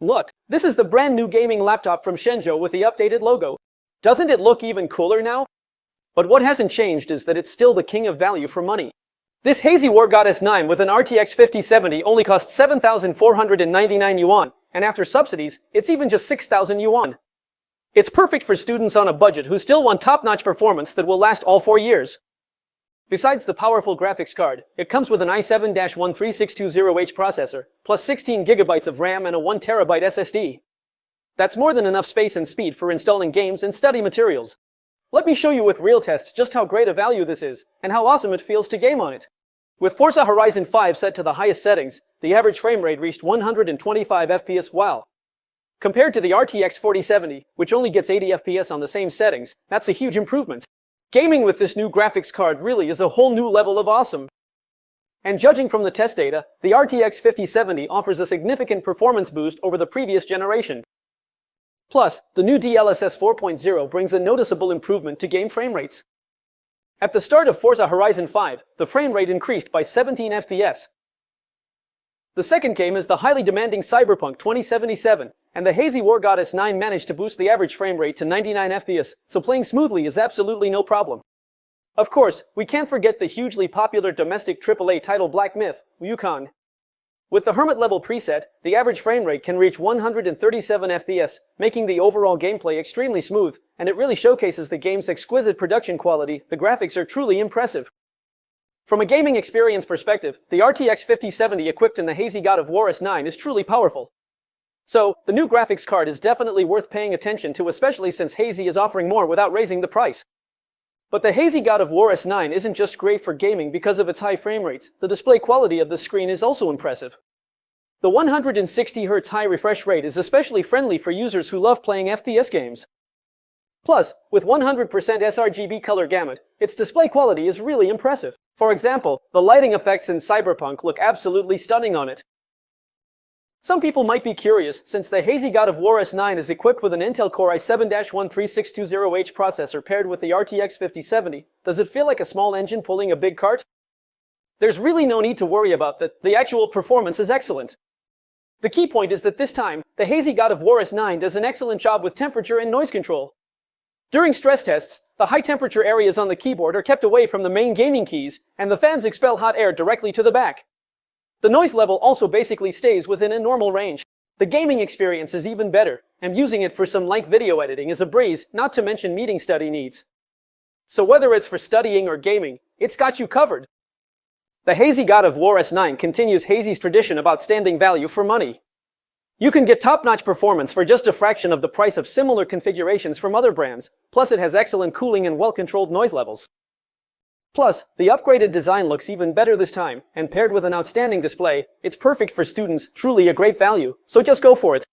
Look, this is the brand new gaming laptop from Shenzhou with the updated logo. Doesn't it look even cooler now? But what hasn't changed is that it's still the king of value for money. This hazy War Goddess 9 with an RTX 5070 only costs 7,499 yuan, and after subsidies, it's even just 6,000 yuan. It's perfect for students on a budget who still want top-notch performance that will last all 4 years. Besides the powerful graphics card, it comes with an i7-13620H processor, plus 16 GB of RAM and a 1 TB SSD. That's more than enough space and speed for installing games and study materials. Let me show you with real tests just how great a value this is, and how awesome it feels to game on it. With Forza Horizon 5 set to the highest settings, the average frame rate reached 125 FPS wow. Compared to the RTX 4070, which only gets 80 FPS on the same settings, that's a huge improvement. Gaming with this new graphics card really is a whole new level of awesome. And judging from the test data, the RTX 5070 offers a significant performance boost over the previous generation. Plus, the new DLSS 4.0 brings a noticeable improvement to game frame rates. At the start of Forza Horizon 5, the frame rate increased by 17 FPS. The second game is the highly demanding Cyberpunk 2077, and the hazy War Goddess 9 managed to boost the average frame rate to 99 FPS, so playing smoothly is absolutely no problem. Of course, we can't forget the hugely popular domestic AAA title Black Myth, Wukong. With the Hermit level preset, the average frame rate can reach 137 FPS, making the overall gameplay extremely smooth, and it really showcases the game's exquisite production quality. The graphics are truly impressive. From a gaming experience perspective, the RTX 5070 equipped in the hazy God of War S9 is truly powerful. So, the new graphics card is definitely worth paying attention to, especially since Hazy is offering more without raising the price. But the hazy God of War S9 isn't just great for gaming because of its high frame rates, the display quality of the screen is also impressive. The 160Hz high refresh rate is especially friendly for users who love playing FPS games. Plus, with 100% sRGB color gamut, its display quality is really impressive. For example, the lighting effects in Cyberpunk look absolutely stunning on it. Some people might be curious, since the hazy God of War S9 is equipped with an Intel Core i7-13620H processor paired with the RTX 5070, does it feel like a small engine pulling a big cart? There's really no need to worry about that, the actual performance is excellent. The key point is that this time, the hazy God of War S9 does an excellent job with temperature and noise control. During stress tests, the high-temperature areas on the keyboard are kept away from the main gaming keys, and the fans expel hot air directly to the back. The noise level also basically stays within a normal range. The gaming experience is even better, and using it for some light video editing is a breeze, not to mention meeting study needs. So whether it's for studying or gaming, it's got you covered. The hazy God of War S9 continues Hazy's tradition of outstanding value for money. You can get top-notch performance for just a fraction of the price of similar configurations from other brands, plus it has excellent cooling and well-controlled noise levels. Plus, the upgraded design looks even better this time, and paired with an outstanding display, it's perfect for students, truly a great value, so just go for it.